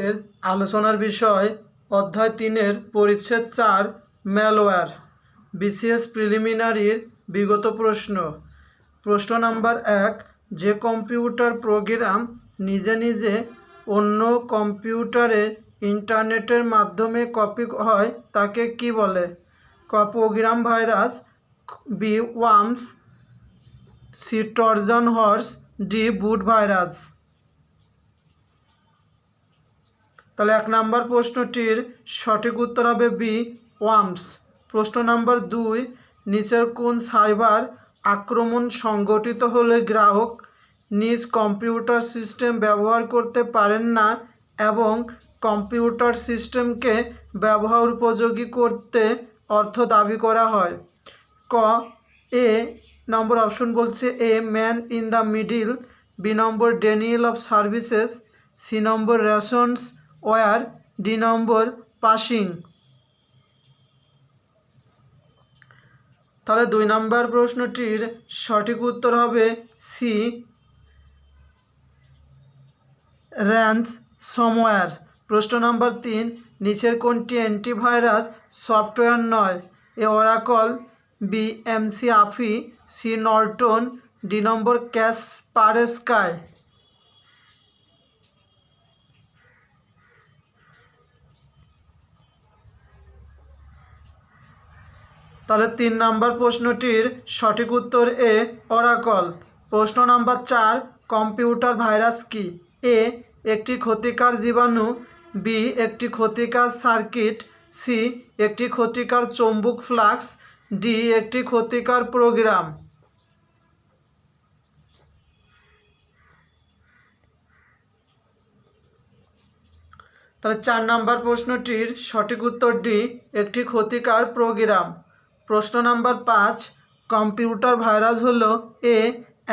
এর আলোচনার বিষয় অধ্যায় 3-এর পরিচ্ছেদ 4 ম্যালওয়্যার। বিসিএস প্রিলিমিনারির বিগত প্রশ্ন নাম্বার 1, যে কম্পিউটার প্রোগ্রাম নিজে নিজে অন্য কম্পিউটারে ইন্টারনেটের মাধ্যমে কপি হয় তাকে কি বলে? ক program virus, B worms, C Trojan horse, D boot virus. তাহলে 1 নম্বর প্রশ্নটির সঠিক উত্তর হবে বি ওয়ার্মস। প্রশ্ন নাম্বার 2, নিচের কোন সাইবার আক্রমণ সংগঠিত হলে গ্রাহক নিজ কম্পিউটার সিস্টেম ব্যবহার করতে পারেন না এবং কম্পিউটার সিস্টেমকে ব্যবহার উপযোগী করতে অর্থ দাবি করা হয়? ক এ নম্বর অপশন বলছে A man in the middle, B নম্বর ডেনিয়েল অফ সার্ভিসেস, সি নম্বর রেশনস ওয়ার, ডি নম্বর পাসিং। তাহলে 2 নম্বর প্রশ্নটির সঠিক উত্তর হবে সি র্যানসমওয়্যার। প্রশ্ন নাম্বার 3, নিচের কোনটি অ্যান্টিভাইরাস সফটওয়্যার নয়? A Oracle, B McAfee, C Norton, D নম্বর ক্যাসপারস্কাই। তাহলে 3 নম্বর প্রশ্নটির সঠিক উত্তর এ ওরাকল। প্রশ্ন নাম্বার 4, কম্পিউটার ভাইরাস কি? এ একটি ক্ষতিকর জীবাণু, বি একটি ক্ষতিকর সার্কিট, সি একটি ক্ষতিকর চৌম্বক ফ্লাক্স, ডি একটি ক্ষতিকর প্রোগ্রাম। তাহলে 4 নম্বর প্রশ্নটির সঠিক উত্তর ডি একটি ক্ষতিকর প্রোগ্রাম। প্রশ্ন নাম্বার 5, কম্পিউটার ভাইরাস হলো এ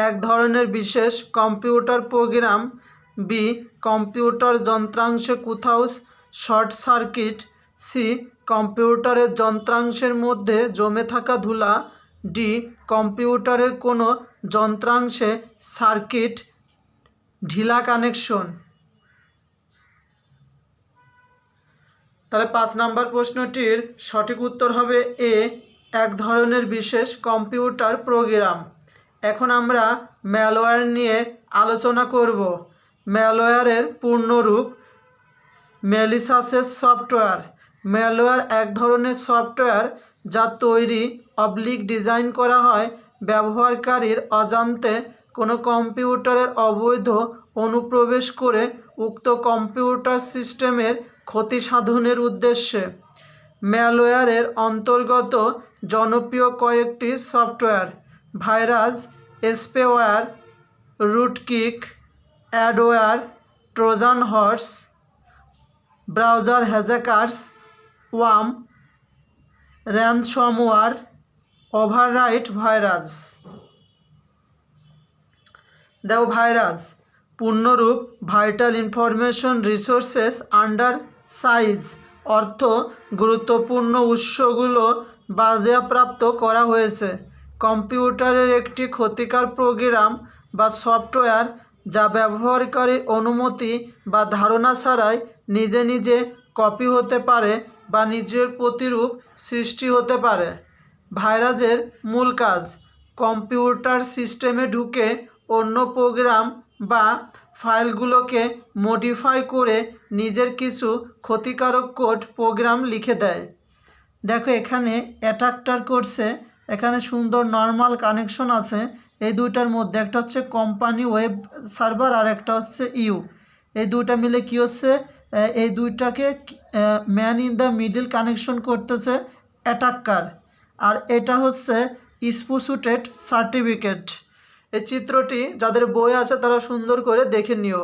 এক ধরনের বিশেষ কম্পিউটার প্রোগ্রাম, বি কম্পিউটার যন্ত্রাংশে কোথাও শর্ট সার্কিট, সি কম্পিউটারের যন্ত্রাংশের মধ্যে জমে থাকা ধুলা, ডি কম্পিউটারের কোনো যন্ত্রাংশে সার্কিট ঢিলা কানেকশন। তাহলে 5 নম্বর প্রশ্নটির সঠিক উত্তর হবে এ এক ধরনের বিশেষ কম্পিউটার প্রোগ্রাম। এখন আমরা ম্যালওয়্যার নিয়ে আলোচনা করব। ম্যালওয়্যারের পূর্ণরূপ ম্যালিশিয়াস সফটওয়্যার। ম্যালওয়্যার এক ধরনের সফটওয়্যার যা তৈরি ডিজাইন করা হয় ব্যবহারকারীর অজান্তে কোনো কম্পিউটারের অবৈধ অনুপ্রবেশ করে উক্ত কম্পিউটার সিস্টেমের ক্ষতি সাধনের উদ্দেশ্যে। ম্যালওয়্যারের অন্তর্গত জনপ্রিয় কয়েকটি software: virus, spyware, rootkit, adware, Trojan horse, browser hijackers, worm, ransomware, overwrite virus. দেখো, ভাইরাস পূর্ণরূপ vital information resources under size, অর্থ গুরুত্বপূর্ণ উৎসগুলো বাজেয়াপ্ত করা হয়েছে। কম্পিউটারের একটি ক্ষতিকর প্রোগ্রাম বা সফটওয়্যার যা ব্যবহারকারীর অনুমতি বা ধারণা ছাড়াই নিজে নিজে কপি হতে পারে বা নিজের প্রতিরূপ সৃষ্টি হতে পারে। ভাইরাসের মূল কাজ কম্পিউটার সিস্টেমে ঢুকে অন্য প্রোগ্রাম বা ফাইলগুলোকে মডিফাই করে নিজের কিছু ক্ষতিকারক কোড প্রোগ্রাম লিখে দেয়। দেখো, এখানে অ্যাটাকটার করছে, এখানে সুন্দর নর্মাল কানেকশন আছে এই দুইটার মধ্যে। একটা হচ্ছে কোম্পানি ওয়েব সার্ভার আর একটা হচ্ছে এই দুইটা মিলে কি হচ্ছে, এই দুইটাকে man in the middle connection করতেছে অ্যাটাকার। আর এটা হচ্ছে স্পুসুটেড সার্টিফিকেট। এই চিত্রটি যাদের বই আছে তারা সুন্দর করে দেখে নিও।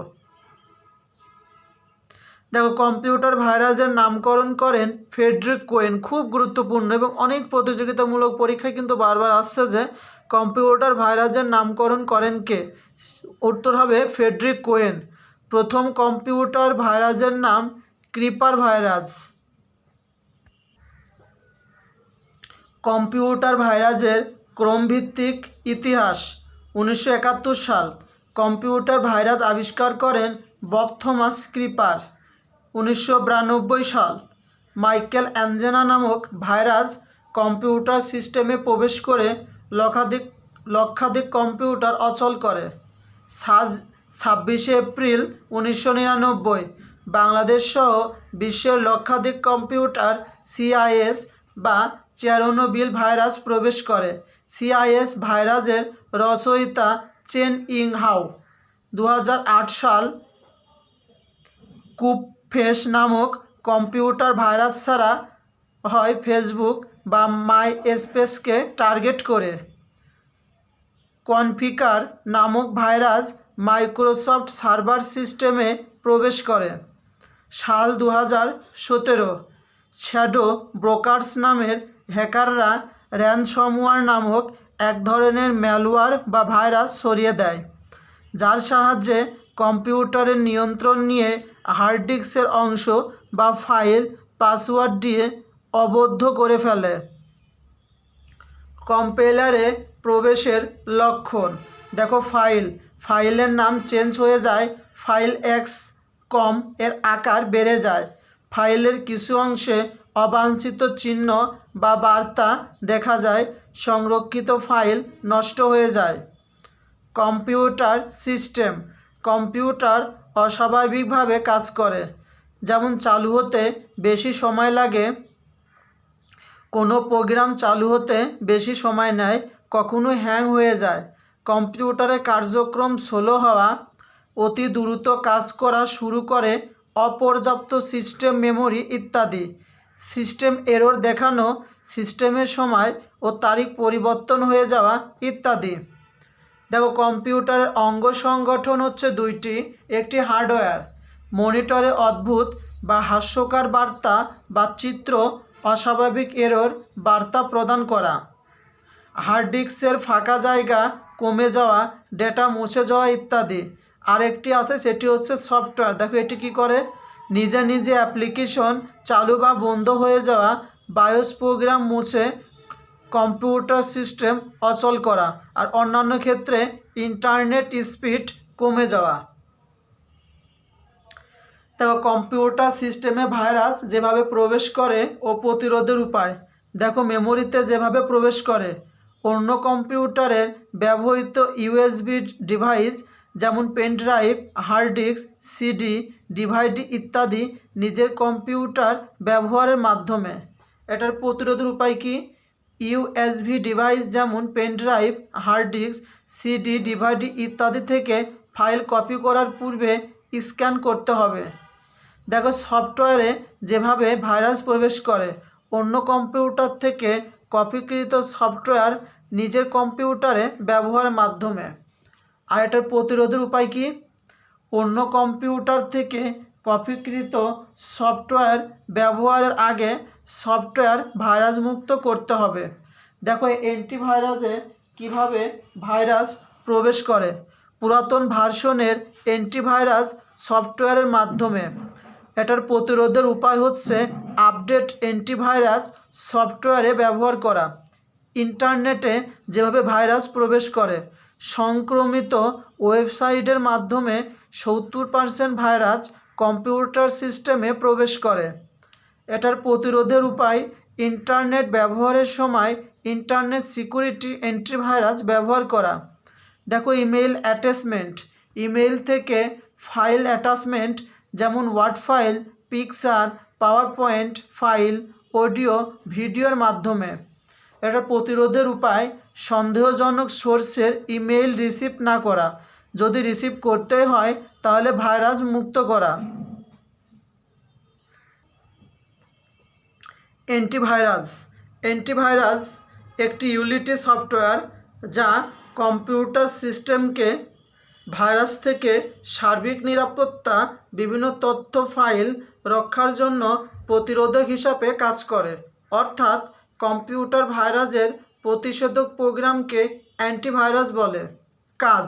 দেখো, কম্পিউটার ভাইরাসের নামকরণ করেন ফ্রেডরিক কোয়েন। খুব গুরুত্বপূর্ণ এবং অনেক প্রতিযোগিতামূলক পরীক্ষায় কিন্তু বারবার আসছে যে কম্পিউটার ভাইরাসের নামকরণ করেন কে? উত্তর হবে ফ্রেডরিক কোয়েন। প্রথম কম্পিউটার ভাইরাসের নাম ক্রিপার ভাইরাস। কম্পিউটার ভাইরাসের ক্রমভিত্তিক ইতিহাস 1971 সাল। কম্পিউটার ভাইরাস আবিষ্কার করেন বব থমাস ক্রিপার। 1992 সাল মাইকেল অ্যাঞ্জেনা নামক ভাইরাস কম্পিউটার সিস্টেমে প্রবেশ করে লক্ষাধিক কম্পিউটার অচল করে। 26 এপ্রিল 1999 বাংলাদেশ সহ বিশ্বের লক্ষাধিক কম্পিউটার সিআইএস বা চেরনোবিল ভাইরাস প্রবেশ করে। সিআইএস ভাইরাসের রচয়িতা চেন ইং হাও। 2008 সাল কুপফেস নামক কম্পিউটার ভাইরাস ছাড়া হয় ফেসবুক বা মাইস্পেসকে টার্গেট করে। কনফিগার নামক ভাইরাস মাইক্রোসফট সার্ভার সিস্টেমে প্রবেশ করে। সাল 2017 শ্যাডো ব্রোকার্স নামের হ্যাকাররা র্যানসমওয়্যার নামক এক ধরনের ম্যালওয়্যার বা ভাইরাস ছড়িয়ে দেয়, যার সাহায্যে কম্পিউটারের নিয়ন্ত্রণ নিয়ে হার্ড ডিস্কের অংশ বা ফাইল পাসওয়ার্ড দিয়ে অবদ্ধ করে ফেলে। কম্পাইলারে প্রবেশের লক্ষণ দেখো। ফাইলের নাম চেঞ্জ হয়ে যায়, ফাইল এক্স.কম এর আকার বেড়ে যায়, ফাইলের কিছু অংশে অবাঞ্ছিত চিহ্ন বা বার্তা দেখা যায়, সংরক্ষিত ফাইল নষ্ট হয়ে যায়। কম্পিউটার সিস্টেম, কম্পিউটার অস্বাভাবিকভাবে কাজ করে, যেমন চালু হতে বেশি সময় লাগে, কোনো প্রোগ্রাম চালু হতে বেশি সময় নেয়, কখনো হ্যাং হয়ে যায়, কম্পিউটারের কার্যক্রম স্লো হওয়া, অতি দ্রুত কাজ করা শুরু করে, অপর্যাপ্ত সিস্টেম মেমোরি ইত্যাদি। সিস্টেম এরর দেখানো, সিস্টেমের সময় ও তারিখ পরিবর্তন হয়ে যাওয়া ইত্যাদি। দেখো, কম্পিউটারের অঙ্গ সংগঠন হচ্ছে দুইটি। একটি হার্ডওয়্যার, মনিটরে অদ্ভুত বা হাস্যকর বার্তা বা চিত্র, অস্বাভাবিক এরর বার্তা প্রদান করা, হার্ড ডিস্কের ফাঁকা জায়গা কমে যাওয়া, ডেটা মুছে যাওয়া ইত্যাদি। আরেকটি আছে, সেটি হচ্ছে সফটওয়্যার। দেখো এটি কী করে, নিজে নিজে অ্যাপ্লিকেশন চালু বা বন্ধ হয়ে যাওয়া, বায়োস প্রোগ্রাম মুছে কম্পিউটার সিস্টেম অচল করা, আর অন্যান্য ক্ষেত্রে ইন্টারনেট স্পিড কমে যাওয়া। দেখো, কম্পিউটার সিস্টেমে ভাইরাস যেভাবে প্রবেশ করে ও প্রতিরোধের উপায়। দেখো, মেমোরিতে যেভাবে প্রবেশ করে, অন্য কম্পিউটারের ব্যবহৃত ইউএসবি ডিভাইস যেমন pen drive, hard disk, CD, DVD ইত্যাদি নিজের কম্পিউটার ব্যবহারের মাধ্যমে। এটার প্রতিরোধের উপায় কি? ইউএসবি ডিভাইস যেমন pen drive, hard disk, CD, DVD ইত্যাদি থেকে ফাইল কপি করার পূর্বে স্ক্যান করতে হবে। দেখো, সফটওয়্যারে যেভাবে ভাইরাস প্রবেশ করে, অন্য কম্পিউটার থেকে কপিকৃত সফটওয়্যার নিজের কম্পিউটারে ব্যবহারের মাধ্যমে। আর এটার প্রতিরোধের উপায় কি? অন্য কম্পিউটার থেকে কপিকৃত সফটওয়্যার ব্যবহারের আগে সফটওয়্যার ভাইরাস মুক্ত করতে হবে। দেখো, অ্যান্টিভাইরাসে কিভাবে ভাইরাস প্রবেশ করে। পুরাতন ভার্সনের অ্যান্টিভাইরাস সফটওয়্যারের মাধ্যমে। এটার প্রতিরোধের উপায় হচ্ছে আপডেট অ্যান্টিভাইরাস সফটওয়্যারে ব্যবহার করা। ইন্টারনেটে যেভাবে ভাইরাস প্রবেশ করে, সংক্রমিত ওয়েবসাইটের মাধ্যমে 70% ভাইরাস কম্পিউটার সিস্টেমে প্রবেশ করে। এটার প্রতিরোধের উপায় ইন্টারনেট ব্যবহারের সময় ইন্টারনেট সিকিউরিটি অ্যান্টিভাইরাস ব্যবহার করা। দেখো, ইমেইল অ্যাটাচমেন্ট, ইমেইল থেকে ফাইল অ্যাটাচমেন্ট যেমন word file, picture, power point file, audio, ভিডিওর মাধ্যমে। এটা প্রতিরোধের উপায় সন্দেহজনক সোর্সের ইমেইল রিসিভ না করা, যদি রিসিভ করতে হয় তাহলে ভাইরাস মুক্ত করা। অ্যান্টিভাইরাস একটি ইউটিলিটি সফটওয়্যার যা কম্পিউটার সিস্টেমকে ভাইরাস থেকে সার্বিক নিরাপত্তা, বিভিন্ন তথ্য ফাইল রক্ষার জন্য প্রতিরোধক হিসাবে কাজ করে। অর্থাৎ কম্পিউটার ভাইরাসের প্রতিষেধক প্রোগ্রামকে অ্যান্টিভাইরাস বলে। কাজ: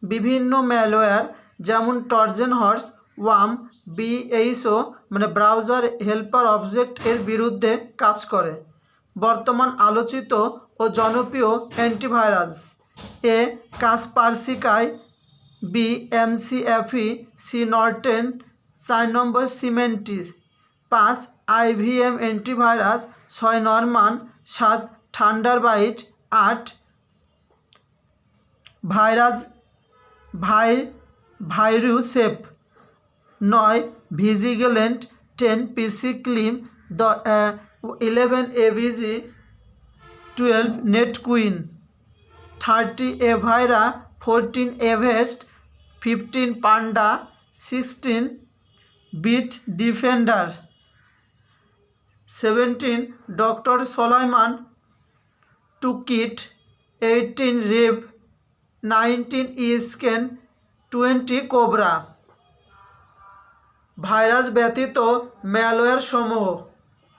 বিভিন্ন ম্যালওয়্যার যেমন ট্রোজান হর্স, ওয়ার্ম, বিএইচও মানে ব্রাউজার হেল্পার অবজেক্ট এর বিরুদ্ধে কাজ করে। বর্তমান আলোচিত ও জনপ্রিয় অ্যান্টিভাইরাস: এ কাসপারস্কি, বি এমসিএফই, সি নর্টেন, 4 নম্বর সিমেন্টি, 5 IVM antivirus, 6 Norman, 7 Thunderbird, 8 ভাইরুসেপ, 9 vigilant, 10 পিসি ক্লিম, 11 AVG, 12 নেট কুইন, 30 এভাইরা, 14 এভেস্ট, 15 পান্ডা, 16 বিট ডিফেন্ডার, 17 ডক্টর সোলাইমান টুকিট, 18 রিভ, 19 ইস্কেন, 20 কোবরা। ভাইরাস ব্যতীত ম্যালওয়্যার সমূহ,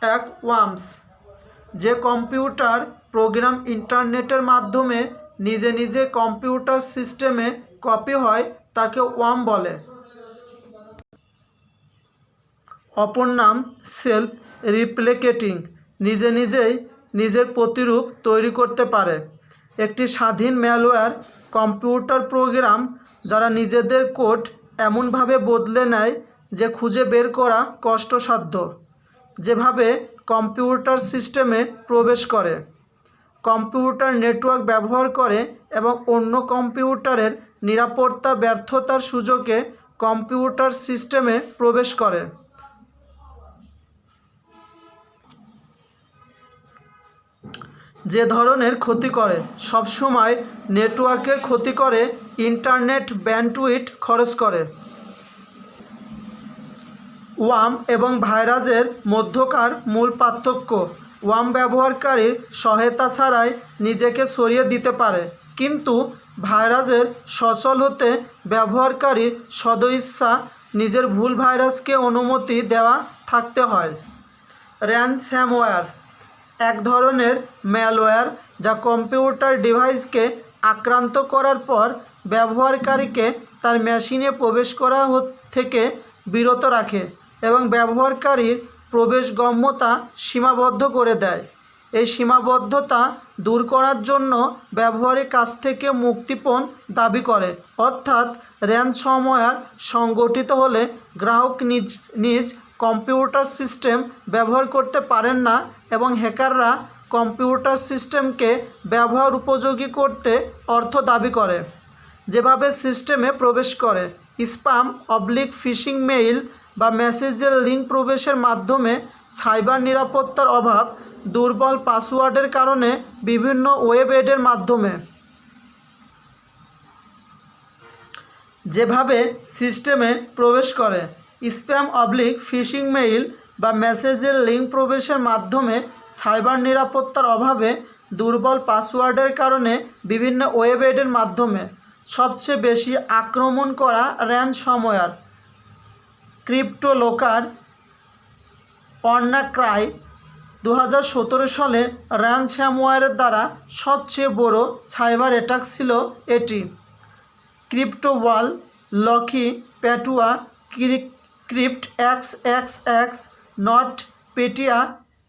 1 ওয়ার্মস, যে কম্পিউটার প্রোগ্রাম ইন্টারনেটের মাধ্যমে নিজে নিজে কম্পিউটার সিস্টেমে কপি হয় তাকে ওয়ার্ম বলে। অপর নাম সেলফ রিপ্লিকেটিং, নিজে নিজেই নিজের প্রতিরূপ তৈরি করতে পারে। একটি স্বাধীন ম্যালওয়্যার কম্পিউটার প্রোগ্রাম যারা নিজেদের কোড এমনভাবে বদলে নেয় যে খুঁজে বের করা কষ্টসাধ্য, যেভাবে কম্পিউটার সিস্টেমে প্রবেশ করে, কম্পিউটার নেটওয়ার্ক ব্যবহার করে এবং অন্য কম্পিউটারের নিরাপত্তা ব্যর্থতার সুযোগে কম্পিউটার সিস্টেমে প্রবেশ করে। যে ধরনের ক্ষতি করে, সবসময় নেটওয়ার্কের ক্ষতি করে, ইন্টারনেট ব্যান্ডউইথ খরচ করে। ওয়ার্ম এবং ভাইরাসের মধ্যকার মূল পার্থক্য, ওয়ার্ম ব্যবহারকারীর সহায়তা ছাড়াই নিজেকে সরিয়ে দিতে পারে, কিন্তু ভাইরাসের সচল হতে ব্যবহারকারীর সদইচ্ছা নিজের ভুল ভাইরাসকে অনুমতি দেওয়া থাকতে হয়। র্যানসামওয়্যার, এক ধরনের ম্যালওয়্যার যা কম্পিউটার ডিভাইসকে আক্রান্ত করার পর ব্যবহারকারীকে তার মেশিনে প্রবেশ করা থেকে বিরত রাখে এবং ব্যবহারকারীর প্রবেশগম্যতা সীমাবদ্ধ করে দেয়। এই সীমাবদ্ধতা দূর করার জন্য ব্যবহারের কাছ থেকে মুক্তিপণ দাবি করে, অর্থাৎ র্যানসামওয়্যার সংগঠিত হলে গ্রাহক নিজ কম্পিউটার সিস্টেম ব্যবহার করতে পারেন না এবং হ্যাকাররা কম্পিউটার সিস্টেমকে ব্যবহার উপযোগী করতে অর্থ দাবি করে। যেভাবে সিস্টেমে প্রবেশ করে, স্প্যাম/ফিশিং মেইল বা মেসেজের লিঙ্ক প্রবেশের মাধ্যমে, সাইবার নিরাপত্তার অভাব, দুর্বল পাসওয়ার্ডের কারণে, বিভিন্ন ওয়েব এডের মাধ্যমে। যেভাবে সিস্টেমে প্রবেশ করে, স্প্যাম/ফিশিং মেইল বা মেসেজের লিঙ্ক প্রবেশের মাধ্যমে, সাইবার নিরাপত্তার অভাবে, দুর্বল পাসওয়ার্ডের কারণে, বিভিন্ন ওয়েব এডের মাধ্যমে। সবচেয়ে বেশি আক্রমণ করা র্যানসামওয়্যার, ক্রিপ্টোলোকার, ওয়ান্নাক্রাই। 2017 সালে র্যানসামওয়্যারের দ্বারা সবচেয়ে বড় সাইবার অ্যাটাক ছিল এটি। ক্রিপ্টোওয়াল, লকি প্যাটুয়া, ক্রিপ্টএক্সএক্সএক্স, নটপেটিয়া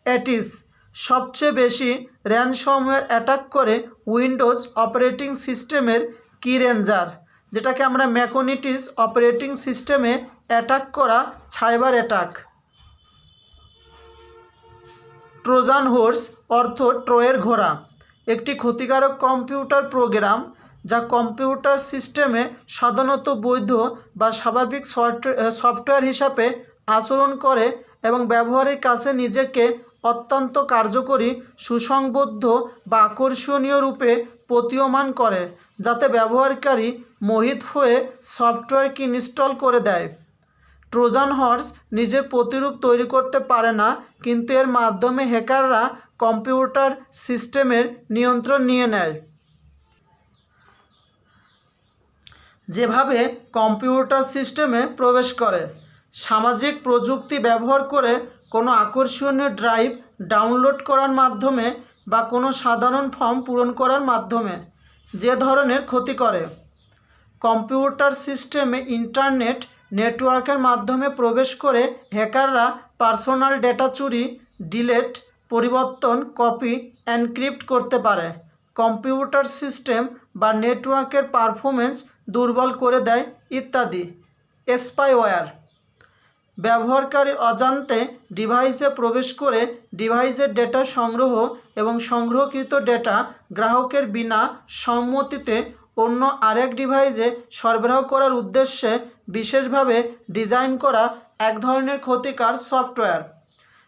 অ্যাটিস। সবচেয়ে বেশি র্যানসামওয়্যার অ্যাটাক করে উইন্ডোজ অপারেটিং সিস্টেমের কিরেঞ্জার, যেটাকে আমরা ম্যাকোনিটিস অপারেটিং সিস্টেমে অ্যাটাক করা সাইবার অ্যাটাক। ট্রোজান হর্স অর্থ ট্রয়ের ঘোড়া, একটি ক্ষতিকারক কম্পিউটার প্রোগ্রাম যা কম্পিউটার সিস্টেমে সাধারণত বৈধ বা স্বাভাবিক সফটওয়্যার হিসাবে আচরণ করে এবং ব্যবহারের কাছে নিজেকে অত্যন্ত কার্যকরী, সুসংবদ্ধ বা আকর্ষণীয় রূপে প্রতীয়মান করে, যাতে ব্যবহারকারী মোহিত হয়ে সফটওয়্যারকে ইনস্টল করে দেয়। ট্রোজান হর্স নিজের প্রতিরূপ তৈরি করতে পারে না, কিন্তু এর মাধ্যমে হ্যাকাররা কম্পিউটার সিস্টেমের নিয়ন্ত্রণ নিয়ে নেয়। যেভাবে কম্পিউটার সিস্টেমে প্রবেশ করে, সামাজিক প্রযুক্তি ব্যবহার করে কোনো আকর্ষণীয় ড্রাইভ ডাউনলোড করার মাধ্যমে বা কোনো সাধারণ ফর্ম পূরণ করার মাধ্যমে। যে ধরনের ক্ষতি করে, কম্পিউটার সিস্টেমে ইন্টারনেট নেটওয়ার্কের মাধ্যমে প্রবেশ করে হ্যাকাররা পার্সোনাল ডেটা চুরি, ডিলিট, পরিবর্তন, কপি, এনক্রিপ্ট করতে পারে। কম্পিউটার সিস্টেম বা নেটওয়ার্কের পারফরমেন্স দুর্বল করে দেয় ইত্যাদি। স্পাইওয়্যার, ব্যবহারকারীর অজান্তে ডিভাইসে প্রবেশ করে ডিভাইসের ডেটা সংগ্রহ এবং সংগ্রহকৃত ডেটা গ্রাহকের বিনা সম্মতিতে অন্য আরেক ডিভাইসে সরবরাহ করার উদ্দেশ্যে বিশেষভাবে ডিজাইন করা এক ধরনের ক্ষতিকর সফটওয়্যার।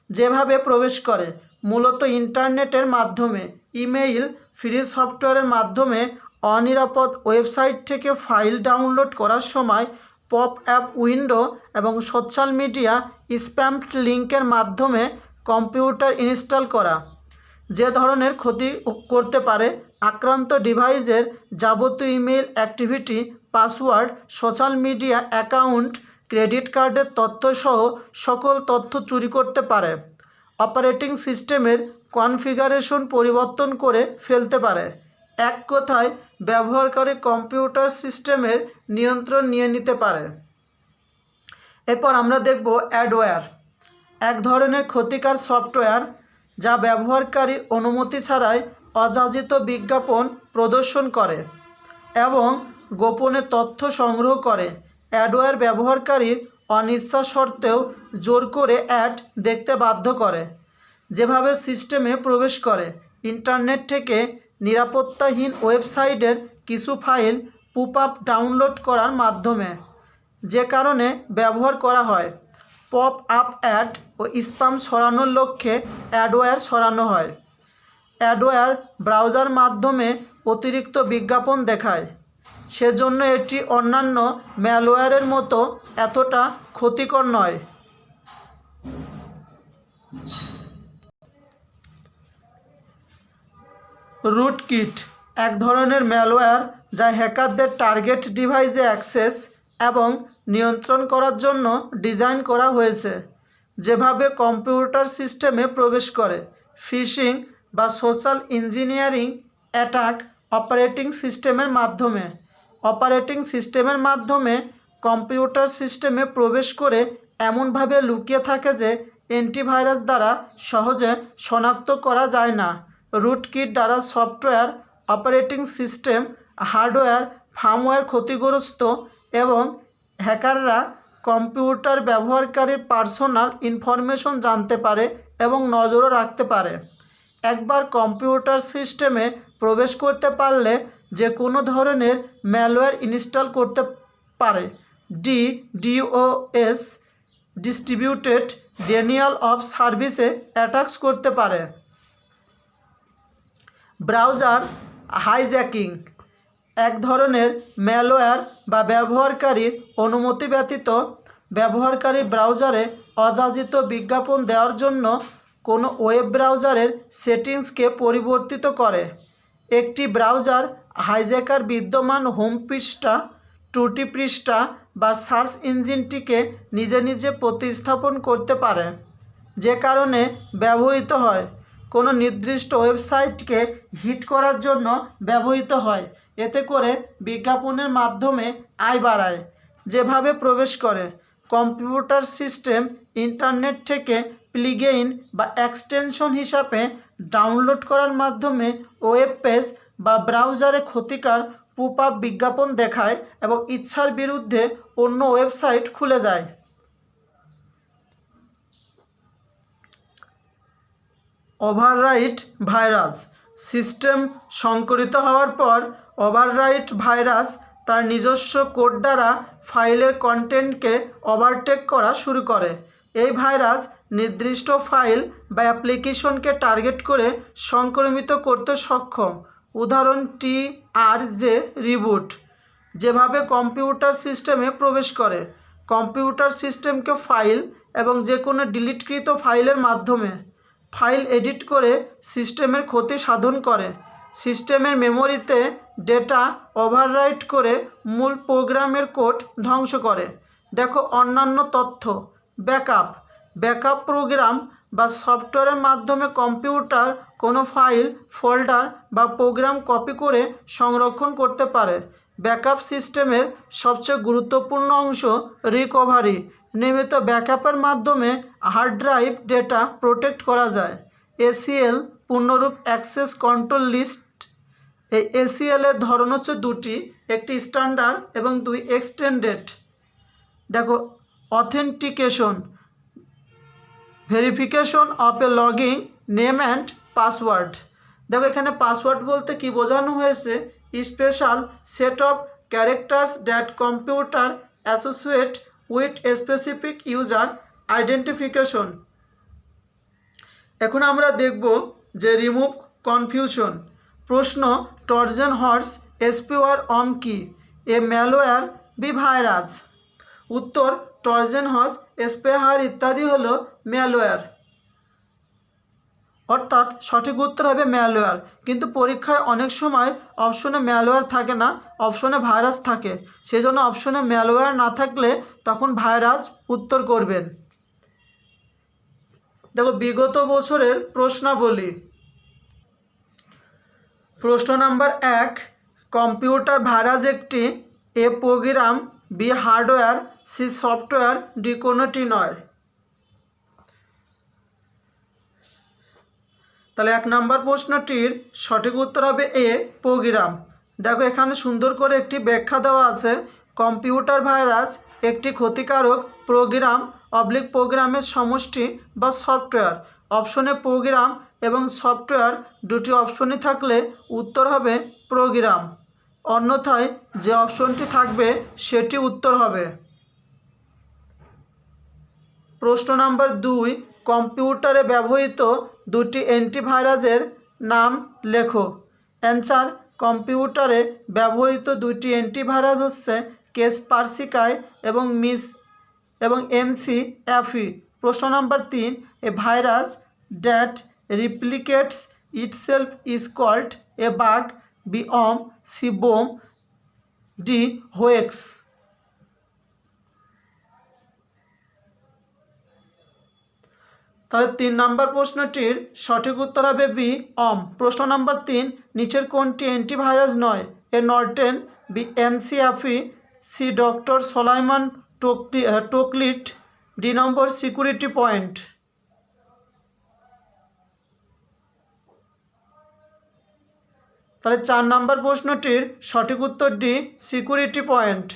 যেভাবে প্রবেশ করে, মূলত ইন্টারনেটের মাধ্যমে, ইমেইল, ফ্রি সফটওয়্যারের মাধ্যমে অনিরাপদ ওয়েবসাইট থেকে ফাইল ডাউনলোড করার সময় পপ অ্যাপ উইন্ডো এবং সোশ্যাল মিডিয়া স্প্যাম লিঙ্কের মাধ্যমে কম্পিউটার ইনস্টল করা যে ধরনের ক্ষতি করতে পারে। আক্রান্ত ডিভাইসের যাবতীয় email activity, password, social media account, credit কার্ডের তথ্যসহ সকল তথ্য চুরি করতে পারে। অপারেটিং সিস্টেমের কনফিগারেশন পরিবর্তন করে ফেলতে পারে। এক কথায়, ব্যবহারকারী কম্পিউটার সিস্টেমের নিয়ন্ত্রণ নিয়ে নিতে পারে। এরপর আমরা দেখব অ্যাডওয়্যার, এক ধরনের ক্ষতিকর সফটওয়্যার যা ব্যবহারকারীর অনুমতি ছাড়াই অযাচিত বিজ্ঞাপন প্রদর্শন করে এবং গোপনে তথ্য সংগ্রহ করে। অ্যাডওয়্যার ব্যবহারকারীর অনিচ্ছা সত্ত্বেও জোর করে অ্যাড দেখতে বাধ্য করে। যেভাবে সিস্টেমে প্রবেশ করে, ইন্টারনেট থেকে নিরাপত্তাহীন ওয়েবসাইটের কিছু ফাইল পপ আপ ডাউনলোড করার মাধ্যমে, যে কারণে ব্যবহার করা হয়। পপ আপ অ্যাড ও স্প্যাম সরানোর লক্ষ্যে অ্যাডওয়্যার সরানো হয়। অ্যাডওয়্যার ব্রাউজার মাধ্যমে অতিরিক্ত বিজ্ঞাপন দেখায়, সেজন্য এটি অন্যান্য ম্যালওয়্যারের মতো এতটা ক্ষতিকর নয়। রুটকিট, এক ধরনের ম্যালওয়্যার যা হ্যাকারদের টার্গেট ডিভাইসে অ্যাক্সেস এবং নিয়ন্ত্রণ করার জন্য ডিজাইন করা হয়েছে। যেভাবে কম্পিউটার সিস্টেমে প্রবেশ করে, ফিশিং বা সোশ্যাল ইঞ্জিনিয়ারিং অ্যাটাক অপারেটিং সিস্টেমের মাধ্যমে। অপারেটিং সিস্টেমের মাধ্যমে কম্পিউটার সিস্টেমে প্রবেশ করে এমনভাবে লুকিয়ে থাকে যে অ্যান্টিভাইরাস দ্বারা সহজে শনাক্ত করা যায় না। রুটকিট দ্বারা software, operating system, hardware, firmware ক্ষতিগ্রস্ত এবং হ্যাকাররা কম্পিউটার ব্যবহারকারীর পার্সোনাল ইনফরমেশন জানতে পারে এবং নজরও রাখতে পারে। একবার কম্পিউটার সিস্টেমে প্রবেশ করতে পারলে যে কোনো ধরনের ম্যালওয়্যার ইনস্টল করতে পারে। ডিওএস, ডিস্ট্রিবিউটেড ডেনিয়াল অফ সার্ভিসে অ্যাটাকস করতে পারে। ব্রাউজার হাইজ্যাকিং, এক ধরনের ম্যালওয়্যার বা ব্যবহারকারীর অনুমতি ব্যতীত ব্যবহারকারী ব্রাউজারে অযাচিত বিজ্ঞাপন দেওয়ার জন্য কোনো ওয়েব ব্রাউজারের সেটিংসকে পরিবর্তিত করে। একটি ব্রাউজার হাইজ্যাকার বিদ্যমান হোম পৃষ্ঠা, ত্রুটি পৃষ্ঠা বা সার্চ ইঞ্জিনটিকে নিজে নিজে প্রতিস্থাপন করতে পারে, যে কারণে ব্যবহৃত হয়। কোনো নির্দিষ্ট ওয়েবসাইটকে হিট করার জন্য ব্যবহৃত হয়, এতে করে বিজ্ঞাপনের মাধ্যমে আয় বাড়ায়। যেভাবে প্রবেশ করে, কম্পিউটার সিস্টেম ইন্টারনেট থেকে প্লাগইন বা এক্সটেনশন হিসাবে ডাউনলোড করার মাধ্যমে ওয়েব পেজ বা ব্রাউজারে ক্ষতিকর পপ আপ বিজ্ঞাপন দেখায় এবং ইচ্ছার বিরুদ্ধে অন্য ওয়েবসাইট খুলে যায়। ওভাররাইট ভাইরাস, সিস্টেম সংকরিত হওয়ার পর ওভাররাইট ভাইরাস তার নিজস্ব কোড দ্বারা ফাইলের কন্টেন্টকে ওভারটেক করা শুরু করে। এই ভাইরাস নির্দিষ্ট ফাইল বা অ্যাপ্লিকেশনকে টার্গেট করে সংক্রমিত করতে সক্ষম। উদাহরণ TRJ রিবুট। যেভাবে কম্পিউটার সিস্টেমে প্রবেশ করে, কম্পিউটার সিস্টেমকে ফাইল এবং যে কোনো ডিলিটকৃত ফাইলের মাধ্যমে ফাইল এডিট করে সিস্টেমের ক্ষতি সাধন করে। সিস্টেমের মেমোরিতে ডেটা ওভাররাইট করে মূল প্রোগ্রামের কোড ধ্বংস করে। দেখো অন্যান্য তথ্য। ব্যাকআপ প্রোগ্রাম বা সফটওয়্যারের মাধ্যমে কম্পিউটার কোনো ফাইল, ফোল্ডার বা প্রোগ্রাম কপি করে সংরক্ষণ করতে পারে। ব্যাকআপ সিস্টেমের সবচেয়ে গুরুত্বপূর্ণ অংশ রিকভারি। নিয়মিত ব্যাকআপের মাধ্যমে হার্ড ড্রাইভ ডেটা প্রোটেক্ট করা যায়। ACL, পূর্ণরূপ অ্যাক্সেস কন্ট্রোল লিস্ট। এই ACL এর ধরন হচ্ছে দুটি, একটি স্ট্যান্ডার্ড এবং দুই এক্সটেন্ডেড। দেখো authentication, verification of A logging name and password. দেখো এখানে পাসওয়ার্ড বলতে কি বোঝানো হয়েছে, special set of characters that computer associate with a specific user identification. এখন আমরা দেখব যে রিমুভ কনফিউশন। প্রশ্ন, ট্রোজান হর্স স্পেওয়ার কি? এ ম্যালওয়্যার বি ভাইরাস? উত্তর, ট্রোজান হর্স স্পেওয়্যার ইত্যাদি হলো ম্যালওয়্যার, অর্থাৎ সঠিক উত্তর হবে ম্যালওয়্যার। কিন্তু পরীক্ষায় অনেক সময় অপশনে ম্যালওয়্যার থাকে না, অপশনে ভাইরাস থাকে। সেই জন্য অপশনে ম্যালওয়্যার না থাকলে তখন ভাইরাস উত্তর করবেন। দেখো বিগত বছরের প্রশ্নাবলী। প্রশ্ন নাম্বার 1, কম্পিউটার ভাইরাস একটি A program, B hardware, C software, D কোনোটি নয়। তাহলে 1 নম্বর প্রশ্নটির সঠিক উত্তর হবে এ প্রোগ্রাম। দেখো এখানে সুন্দর করে একটি ব্যাখ্যা দেওয়া আছে। কম্পিউটার ভাইরাস একটি ক্ষতিকারক প্রোগ্রাম প্রোগ্রামের সমষ্টি বা সফটওয়্যার। অপশনে প্রোগ্রাম এবং সফটওয়্যার দুটি অপশনই থাকলে উত্তর হবে প্রোগ্রাম, অন্যথায় যে অপশনটি থাকবে সেটি উত্তর হবে। প্রশ্ন নাম্বার 2, কম্পিউটারে ব্যবহৃত দুটি অ্যান্টিভাইরাসের নাম লেখো। অ্যান্সার, কম্পিউটারে ব্যবহৃত দুটি অ্যান্টিভাইরাস হচ্ছে কাসপারস্কি এবং McAfee। প্রশ্ন number 3, A virus that replicates itself is called A bug, B worm, C bomb, D hoax. তাহলে 3 নম্বর প্রশ্নটির সঠিক উত্তর হবে বি ওয়র্ম। প্রশ্ন নাম্বার 3, নিচের কোনটি অ্যান্টিভাইরাস নয়? এ নর্টেন, বি McAfee, সি ডক্টর সোলাইমান টোকলিট, ডি নম্বর সিকিউরিটি পয়েন্ট। তাহলে 4 নম্বর প্রশ্নটির সঠিক উত্তর ডি সিকিউরিটি পয়েন্ট।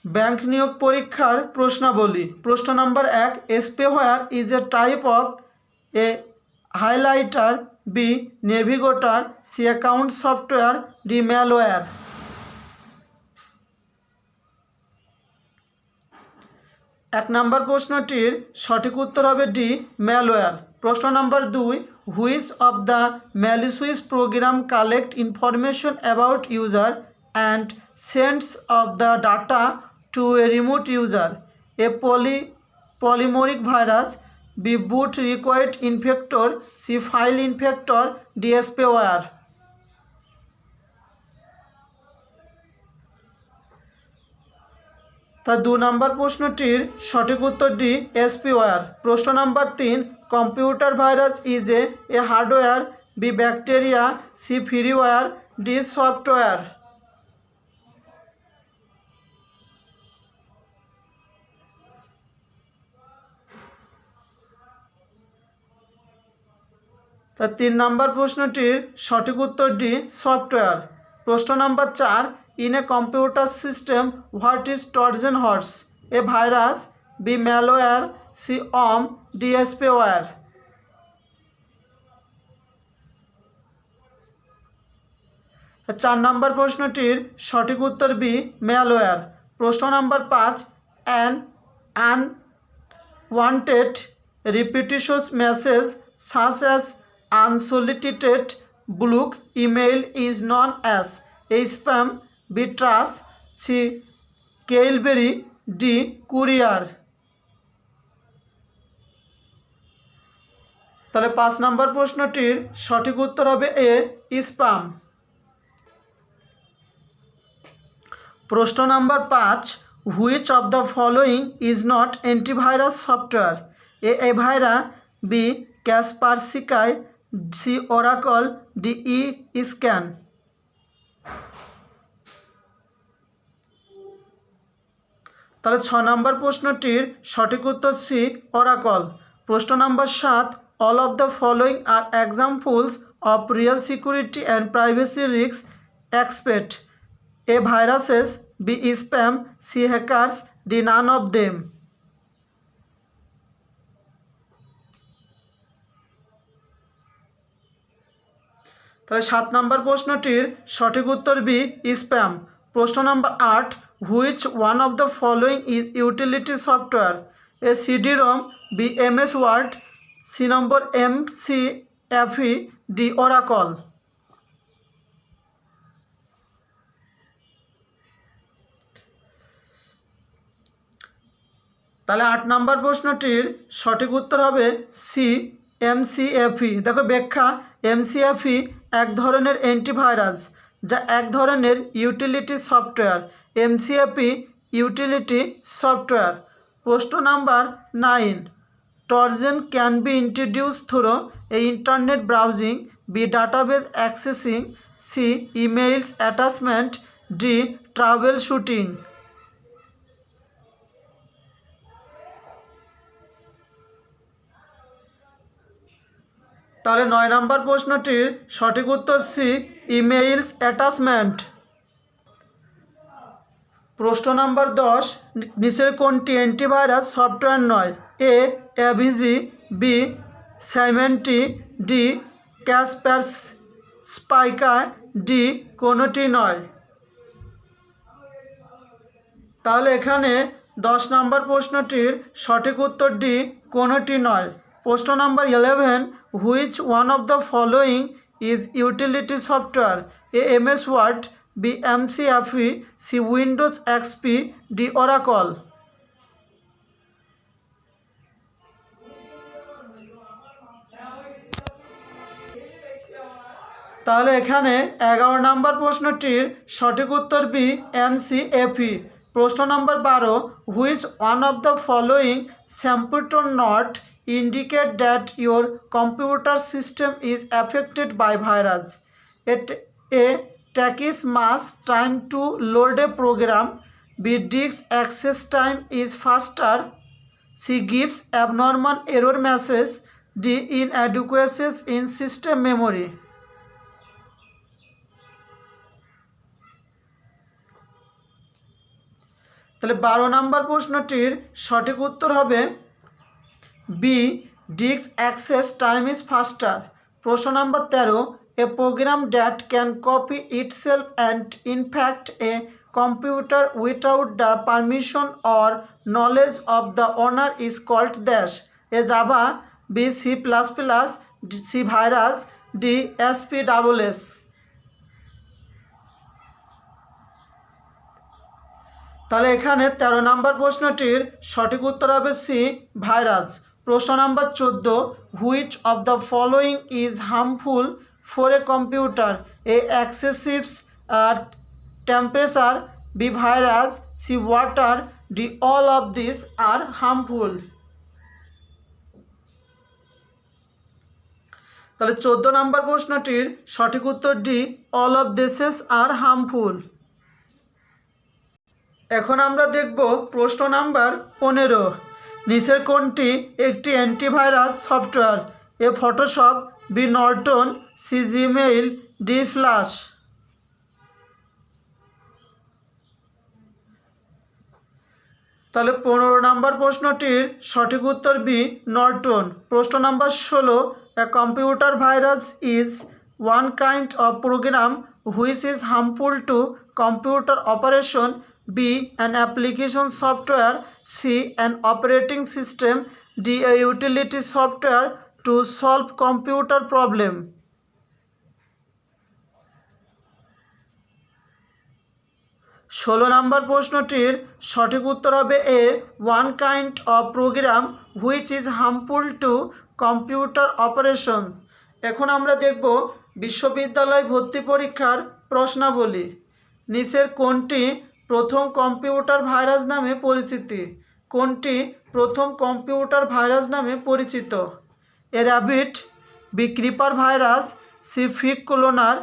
ব্যাংক নিয়োগ পরীক্ষার প্রশ্নাবলী। প্রশ্ন number 1, spyware is a type of A highlighter, B navigator, C account software, D malware. 1 নম্বর প্রশ্নটির সঠিক উত্তর হবে ডি ম্যালওয়্যার। প্রশ্ন number 2, which of the malicious program collect information about user and sends of the data to a remote user? A polymorphic virus, B boot record infector, C file infector, D spyware. তা 2 নম্বর প্রশ্নটির সঠিক উত্তর D spyware. প্রশ্ন number 3, computer virus is A hardware, B bacteria, C freeware, D software. তা 3 নম্বর প্রশ্নটির সঠিক উত্তর D software. প্রশ্ন number 4, in a computer system what is Trojan horse? A virus, B malware, C worm, D spyware. চার নম্বর প্রশ্নটির সঠিক উত্তর বি ম্যালওয়্যার। প্রশ্ন number 5, an unwanted repetition message such as unsolicited bulk email is known as a spam, B trash, C Kelberry, D courier। তাহলে 5 number প্রশ্নটির সঠিক উত্তর হবে এ স্প্যাম। প্রশ্ন number 5, which of the following is not antivirus software? A Avira, B Kaspersky, C Oracle, D scan. তাহলে 6 নম্বর প্রশ্নটির সঠিক উত্তর সি ওরাকল। প্রশ্ন number 7, all of the following are examples of real security and privacy risk expect A viruses B spam, C hackers, D none of them. তাহলে 7 নম্বর প্রশ্নটির সঠিক উত্তর বি স্প্যাম। প্রশ্ন নম্বর 8, which one of the following is utility software? A CD ROM, B MS Word, C নম্বর MCFE, D Oracle. তাহলে 8 নম্বর প্রশ্নটির সঠিক উত্তর হবে সি MCFE। দেখো ব্যাখ্যা, MCFE এক ধরনের অ্যান্টিভাইরাস যা এক ধরনের utility software. MCFE utility software. প্রশ্ন number 9, Trojan can be introduce through A internet browsing, B database accessing, C emails attachment, D travel shooting. তাহলে 9 নম্বর প্রশ্নটির সঠিক উত্তর সি ইমেইলস অ্যাটাচমেন্ট। প্রশ্ন নাম্বার 10, নিচের কোনটি অ্যান্টিভাইরাস সফটওয়্যার নয়? A AVG, B Symantec, D Kaspersky, D কোনোটি নয়। তাহলে এখানে 10 নম্বর প্রশ্নটির সঠিক উত্তর ডি কোনোটি নয়। প্রশ্ন number 11, which one of the following is utility software? A MS Word, B MCFE, C Windows XP, D Oracle. তাহলে এখানে 11 নম্বর প্রশ্নটির সঠিক উত্তর বি MCFE। প্রশ্ন নম্বর 12, which one of the following symptom not indicate that your computer system is affected by virus? A takes much time to load a program, B disk access time is faster, C gives abnormal error message, D inadequacies in system memory. তাহলে 12 নম্বর প্রশ্নটির সঠিক উত্তর হবে B disk access time is faster. প্রশ্ন নম্বর 13, A program that can copy itself and infect a computer without the permission or knowledge of the owner is called dash? A Java, B C++, C virus, D SPSS। তাহলে এখানে 13 নম্বর প্রশ্নটির সঠিক উত্তর হবে C virus. প্রশ্ন নম্বর 14, which of the following is harmful for a computer? A excessive temperature, B virus, C water, D all of this are harmful. তাহলে 14 নম্বর প্রশ্নটির সঠিক উত্তর D all of these are harmful. এখন আমরা দেখব প্রশ্ন নাম্বার 15, নিচের কোনটি একটি antivirus software? A Photoshop, B Norton, C Gmail, D Flash. তাহলে 15 নম্বর প্রশ্নটির সঠিক উত্তর বি নর্টন। প্রশ্ন number 16, A computer virus is one kind of program which is harmful to computer operation, B an application software, C an operating system, D a utility software to solve computer problem. 16 নম্বর প্রশ্নটির সঠিক উত্তর হবে A one kind of program which is harmful to computer operation. এখন আমরা দেখব বিশ্ববিদ্যালয় ভর্তি পরীক্ষার প্রশ্নাবলী। নিচের কোনটি প্রথম কম্পিউটার ভাইরাস নামে পরিচিতি? কোনটি প্রথম কম্পিউটার ভাইরাস নামে পরিচিত? A rabbit, B creeper virus, C ফিক ক্লোনার,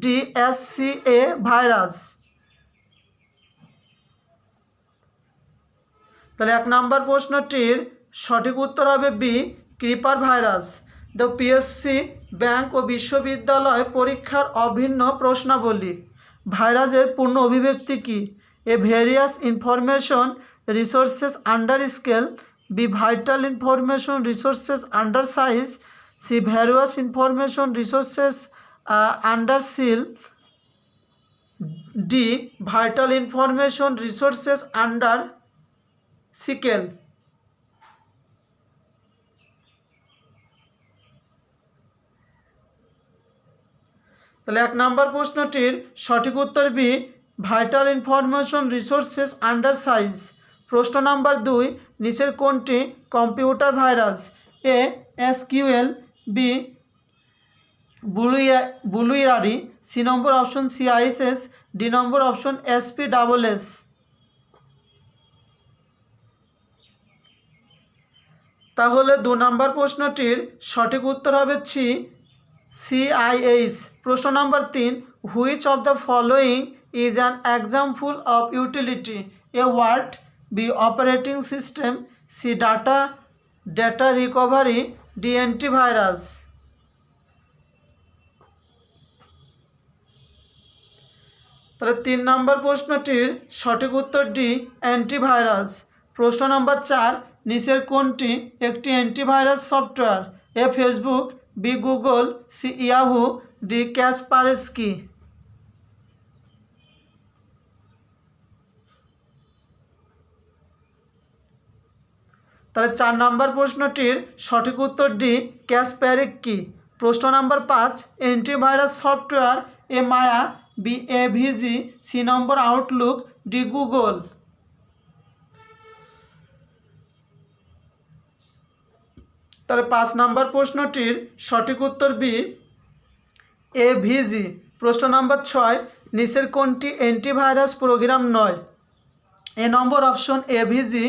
ডি SCA ভাইরাস। তাহলে 1 নম্বর প্রশ্নটির সঠিক উত্তর হবে B creeper virus. The PSC bank ও বিশ্ববিদ্যালয় পরীক্ষার অভিন্ন প্রশ্নাবলী। ভাইরাসের পূর্ণ অভিব্যক্তি কী? A various information resources under scale. B vital information resources under size. C various information resources under seal. D vital information resources under sickle. তাহলে 1 নম্বর প্রশ্নটির সঠিক উত্তর B vital information resources under siege. প্রশ্ন নাম্বার 2, নিচের কোনটি computer virus? A SQL, B বুলুইরারি, C নম্বর option CISS, D নম্বর option এসপিডাবলএস। তাহলে 2 নম্বর প্রশ্নটির সঠিক উত্তর হবে CIH। প্রশ্ন number 3, which of the following is an example of utility? A word, B operating system, C data recovery, D antivirus. তাহলে 3 নম্বর প্রশ্নটির সঠিক উত্তর ডি অ্যান্টিভাইরাস। প্রশ্ন নম্বর 4, নিচের কোনটি একটি antivirus software? A Facebook, B Google, C Yahoo, D Kaspersky. তাহলে 4 number প্রশ্নটির সঠিক উত্তর ডি ক্যাসপারস্কি। প্রশ্ন number 5, antivirus software? A Maya, B AVG, C number Outlook, D Google. তাহলে 5 নম্বর প্রশ্নটির সঠিক উত্তর বি এভিজি। প্রশ্ন নম্বর 6, নিচের কোনটি অ্যান্টিভাইরাস প্রোগ্রাম নয়? এ নম্বর অপশন এভিজি,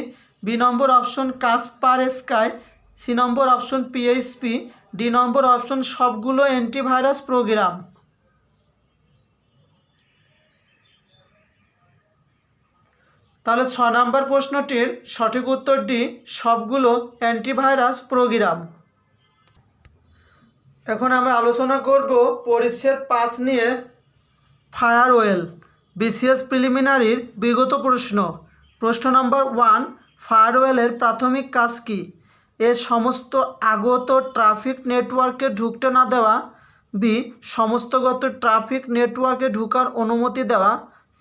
বি নম্বর অপশন কাসপারস্কাই, সি নম্বর অপশন পিএইচপি, ডি নম্বর অপশন সবগুলো অ্যান্টিভাইরাস প্রোগ্রাম। তাহলে 6 নম্বর প্রশ্নটির সঠিক উত্তর ডি সবগুলো অ্যান্টিভাইরাস প্রোগ্রাম। এখন আমরা আলোচনা করব পরিচ্ছেদ 5 নিয়ে, ফায়ারওয়েল। বিসিএস প্রিলিমিনারির বিগত প্রশ্ন। প্রশ্ন নম্বর 1, ফায়ারওয়েলের প্রাথমিক কাজ কি? এ সমস্ত আগত ট্রাফিক নেটওয়ার্কে ঢুকতে না দেওয়া, বি সমস্তগত ট্রাফিক নেটওয়ার্কে ঢোকার অনুমতি দেওয়া,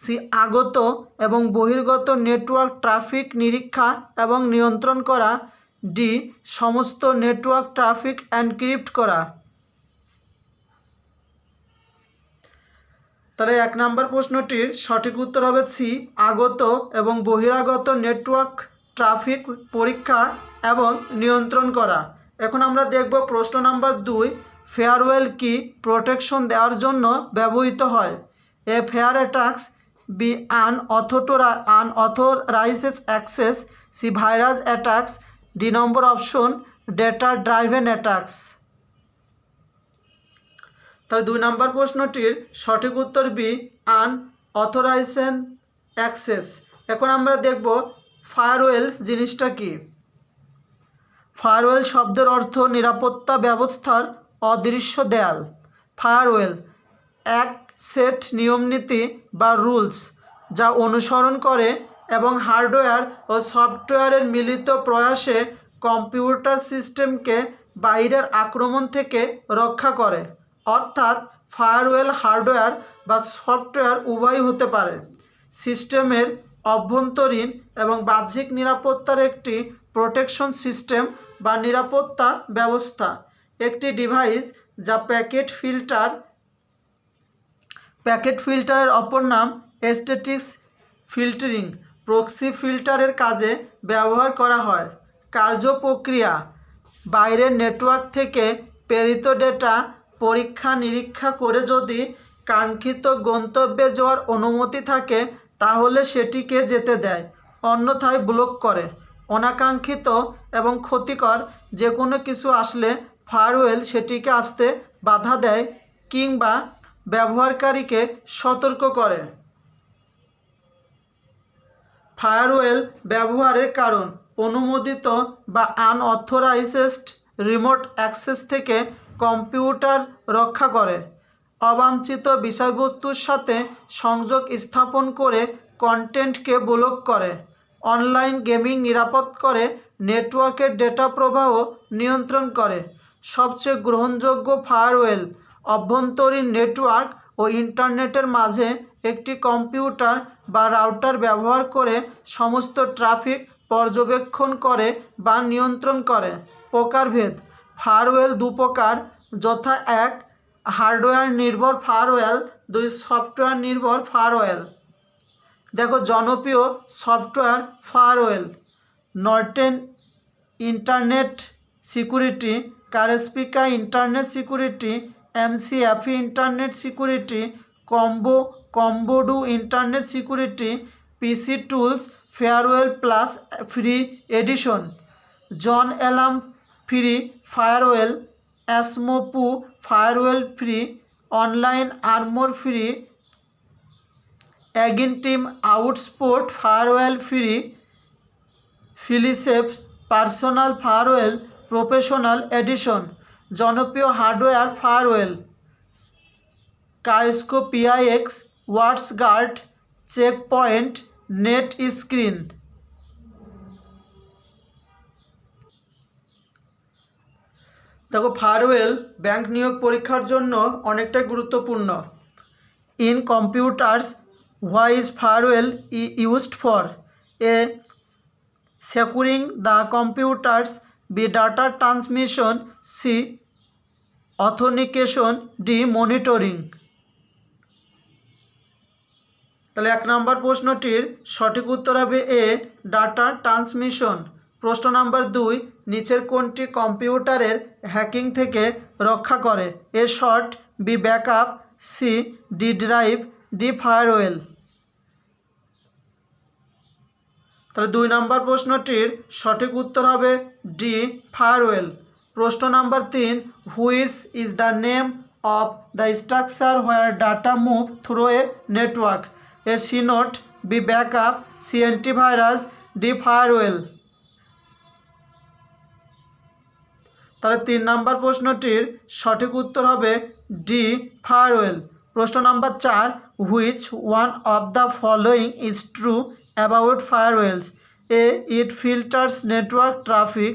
সি আগত এবং বহির্গত নেটওয়ার্ক ট্রাফিক নিরীক্ষা এবং নিয়ন্ত্রণ করা, ডি সমস্ত নেটওয়ার্ক ট্রাফিক এনক্রিপ্ট করা। তাহলে 1 নম্বর প্রশ্নটির সঠিক উত্তর হবে সি আগত এবং বহিরাগত নেটওয়ার্ক ট্রাফিক পরীক্ষা এবং নিয়ন্ত্রণ করা। এখন আমরা দেখব প্রশ্ন নাম্বার 2, ফেয়ারওয়েল কি প্রোটেকশন দেওয়ার জন্য ব্যবহৃত হয়? A fair attacks, B unauthorised access, C virus attacks, D number option data driven attacks. তাহলে 2 নম্বর প্রশ্নটির সঠিক উত্তর বি আনঅথরাইজড অ্যাক্সেস। এখন আমরা দেখব ফায়ারওয়েল জিনিসটা কি। ফায়ারওয়েল শব্দের অর্থ নিরাপত্তা ব্যবস্থার অদৃশ্য দেয়াল। ফায়ারওয়েল এক সেট নিয়মনীতি বা রুলস যা অনুসরণ করে এবং হার্ডওয়্যার ও সফটওয়্যারের মিলিত প্রয়াসে কম্পিউটার সিস্টেমকে বাইরের আক্রমণ থেকে রক্ষা করে। অর্থাৎ ফায়ারওয়েল হার্ডওয়্যার বা সফটওয়্যার উভয়ই হতে পারে। সিস্টেমের অভ্যন্তরীণ এবং বাহ্যিক নিরাপত্তার একটি প্রোটেকশন সিস্টেম বা নিরাপত্তা ব্যবস্থা। একটি ডিভাইস যা প্যাকেট ফিল্টারের অপর নাম স্ট্যাটিক ফিল্টারিং, প্রক্সি ফিল্টারের কাজে ব্যবহার করা হয়। কার্য প্রক্রিয়া: বাইরের নেটওয়ার্ক থেকে প্রেরিত ডেটা পরীক্ষা নিরীক্ষা করে যদি কাঙ্ক্ষিত গন্তব্যে যাওয়ার অনুমতি থাকে তাহলে সেটিকে যেতে দেয়, অন্যথায় ব্লক করে। অনাকাঙ্ক্ষিত এবং ক্ষতিকর যে কোনো কিছু আসলে ফায়ারওয়েল সেটিকে আসতে বাধা দেয় কিংবা ব্যবহারকারীকে সতর্ক করে। ফায়ারওয়েল ব্যবহারের কারণ: অনুমোদিত বা আনঅথরাইজড রিমোট অ্যাক্সেস থেকে কম্পিউটার রক্ষা করে, অবাঞ্ছিত বিষয়বস্তুর সাথে সংযোগ স্থাপন করে কন্টেন্টকে ব্লক করে। অনলাইন গেমিং নিরাপদ করে, নেটওয়ার্কের ডেটা প্রবাহ নিয়ন্ত্রণ করে। সবচেয়ে গ্রহণযোগ্য ফায়ারওয়েল অভ্যন্তরীণ নেটওয়ার্ক ও ইন্টারনেটের মাঝে একটি কম্পিউটার বা রাউটার ব্যবহার করে সমস্ত ট্রাফিক পর্যবেক্ষণ করে বা নিয়ন্ত্রণ করে। প্রকারভেদ ফায়ারওয়েল দু প্রকার, যথা এক হার্ডওয়্যার নির্ভর ফায়ারওয়েল, দুই সফটওয়্যার নির্ভর ফায়ারওয়েল। দেখো জনপ্রিয় software firewall: Norton internet security, Kaspersky internet security, McAfee internet security, Comodo internet security, PC tools firewall plus free edition, ZoneAlarm free firewall, Ashampoo firewall free, online armor free, Agnitum outpost firewall free, ফিলিসেফ personal firewall professional edition. জনপ্রিয় hardware firewall: Cisco PIX, WatchGuard, Check Point, NetScreen. দেখো firewall bank নিয়োগ পরীক্ষার জন্য অনেকটাই গুরুত্বপূর্ণ। In computers, why is firewall used for? A securing the computers, B data transmission, C authentication, D monitoring। তাহলে 1 নম্বর প্রশ্নটির সঠিক উত্তর হবে এ ডাটা ট্রান্সমিশন। প্রশ্ন নাম্বার 2, নিচের কোনটি কম্পিউটারের হ্যাকিং থেকে রক্ষা করে? A short, B backup, C D drive, D firewall. তাহলে 2 নম্বর প্রশ্নটির সঠিক উত্তর হবে ডি ফায়ারওয়েল। প্রশ্ন number 3, which is the name of the structure where data move through a network? A C note, B backup, C antivirus, D firewall. তাহলে 3 নম্বর প্রশ্নটির সঠিক উত্তর হবে ডি ফায়ারওয়েল। প্রশ্ন number 4, which one of the following is true about firewalls? A, it filters network traffic,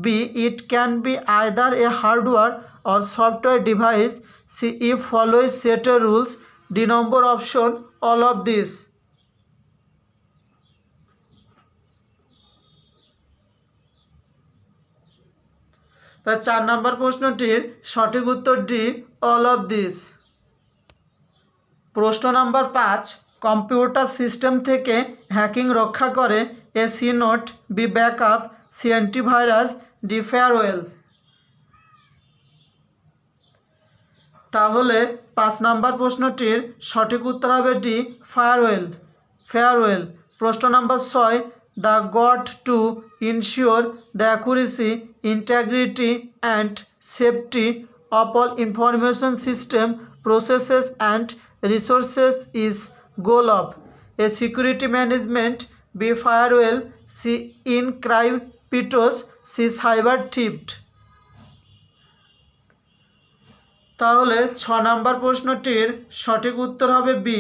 B, it can be either a hardware or software device, C, it follows set rules, D number option all of this। তাই 4 number প্রশ্নটির সঠিক উত্তর D all of this. প্রশ্ন number 5, computer system থেকে hacking রক্ষা করে? A C note, B backup, C antivirus, D firewall. তাহলে 5 number প্রশ্নটির সঠিক উত্তর হবে ডি ফায়ারওয়েল। প্রশ্ন number 6, the got to ensure the accuracy, integrity and safety of all information system processes and resources is goal of? A, security management, B, firewall, C, encryptos, C, cyber theft। তাহলে 6 নম্বর প্রশ্নটির সঠিক উত্তর হবে B.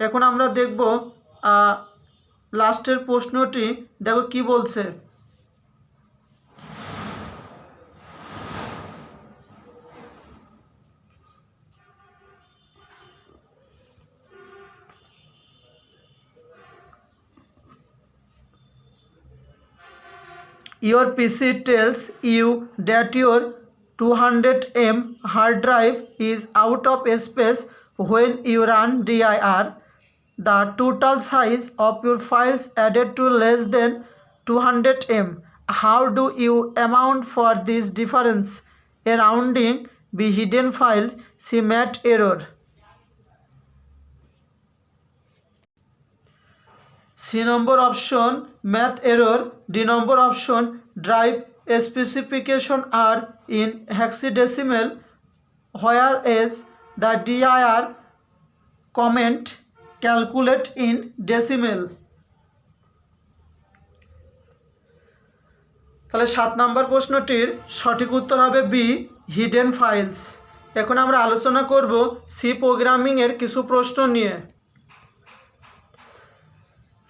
এখন আমরা দেখব লাস্টের প্রশ্নটি, দেখো কি বলছে। Your PC tells you that your 200 MB hard drive is out of space when you run dir. The total size of your files added to less than 200 MB. How do you account for this difference? A, rounding, B, hidden file, C, math error। C number option math error, D number option drive specification are in hexadecimal, whereas the dir comment calculate in decimal. তাহলে 7 নম্বর প্রশ্নটির সঠিক উত্তর হবে B, hidden files. এখন আমরা আলোচনা করব সি প্রোগ্রামিংয়ের কিছু প্রশ্ন নিয়ে।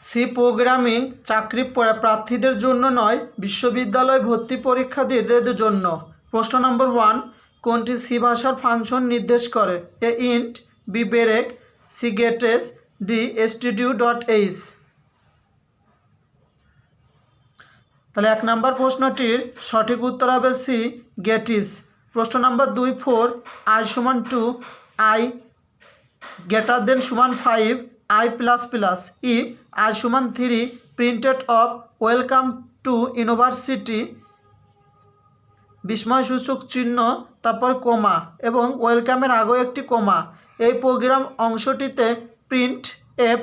সি প্রোগ্রামিং চাকরি প্রার্থীদের জন্য নয়, বিশ্ববিদ্যালয় ভর্তি পরীক্ষার্থীদের জন্য। প্রশ্ন নম্বর 1, কোনটি সি ভাষার ফাংশন নির্দেশ করে? A int, B break, C gets, D std.h। তাহলে 1 নম্বর প্রশ্নটির সঠিক উত্তর হবে সি গেটিস। প্রশ্ন নম্বর 2, 4, i = 2, i > 5, i++, if i = 3, printf welcome to university, বিস্ময়সূচক চিহ্ন, তারপর কোমা এবং ওয়েলকামের আগেও একটি কোমা। এই প্রোগ্রাম অংশটিতে প্রিন্ট এফ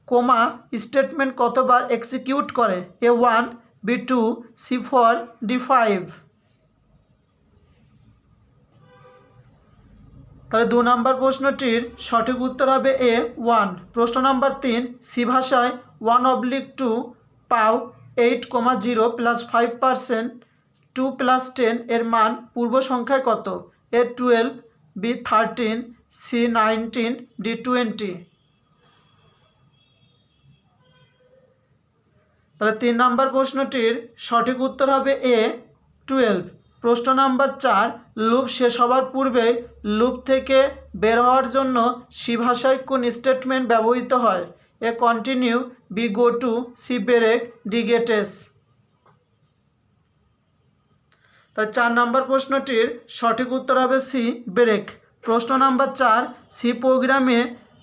কোমা স্টেটমেন্ট কতবার এক্সিকিউট করে? A1, B2, C4, D5। তাহলে 2 নম্বর প্রশ্নটির সঠিক উত্তর হবে A1। প্রশ্ন নম্বর 3, সি ভাষায় 1/2 পাও 8,0 + 5%, 2 + 10 এর মান পূর্ব সংখ্যায় কত? A12, B13, C19, D20। তাহলে 3 নম্বর প্রশ্নটির সঠিক উত্তর হবে A12। প্রশ্ন নম্বর 4, লুপ শেষ হওয়ার পূর্বে লুপ থেকে বের হওয়ার জন্য সি ভাষায় কোন স্টেটমেন্ট ব্যবহৃত হয়? A continue, B go to, C break, D gets. তাই 4 নম্বর প্রশ্নটির সঠিক উত্তর হবে সি ব্রেক। প্রশ্ন নম্বর 4, সি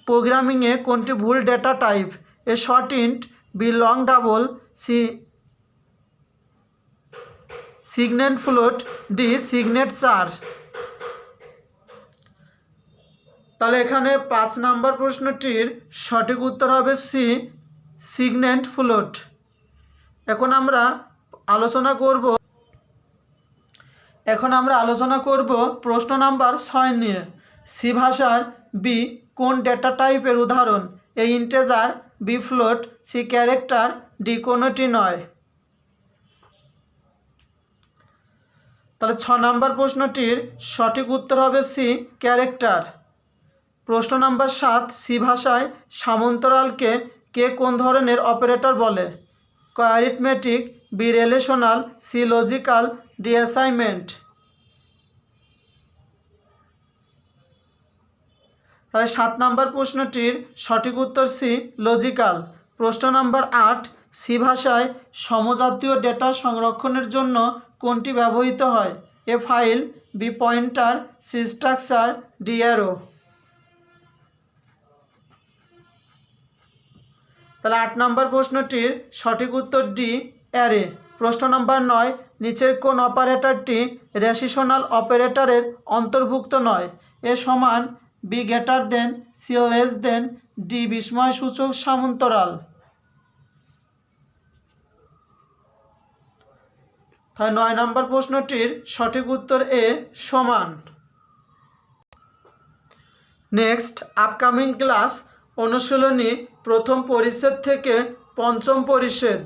প্রোগ্রামিংয়ে কোনটি ভুল data type? A short int, B long double, C signed float, D signed char. তাহলে এখানে 5 নম্বর প্রশ্নটির সঠিক উত্তর হবে সি সিগনেট ফ্লোট। এখন আমরা আলোচনা করব প্রশ্ন নাম্বার 6 নিয়ে। সি ভাষার বি কোন ডেটা টাইপের উদাহরণ? A integer, B float, C character, D কোনোটি নয়। তাহলে 6 নম্বর প্রশ্নটির সঠিক উত্তর হবে সি ক্যারেক্টার। প্রশ্ন নম্বর 7, সি ভাষায় সমান্তরালকে কে কোন ধরনের অপারেটর বলে? ক arithmetic, B relational, C logical, D assignment. তাহলে 7 নম্বর প্রশ্নটির সঠিক উত্তর সি লজিক্যাল। প্রশ্ন নম্বর 8, সি ভাষায় সমজাতীয় ডেটা সংরক্ষণের জন্য কোনটি ব্যবহৃত হয়? A file, B pointer, C structure, D array. তাহলে 8 নম্বর প্রশ্নটির সঠিক উত্তর ডি অ্যারে। প্রশ্ন নম্বর 9, নিচের কোন অপারেটরটি রেশিশনাল অপারেটরের অন্তর্ভুক্ত নয়? এ সমান, B greater than, C less than, D বিস্ময়সূচক সমান্তরাল। তাই 9 নম্বর প্রশ্নটির সঠিক উত্তর এ সমান। নেক্সট, আপকামিং ক্লাস অনুশীলনী প্রথম পরিচ্ছেদ থেকে পঞ্চম পরিচ্ছেদ।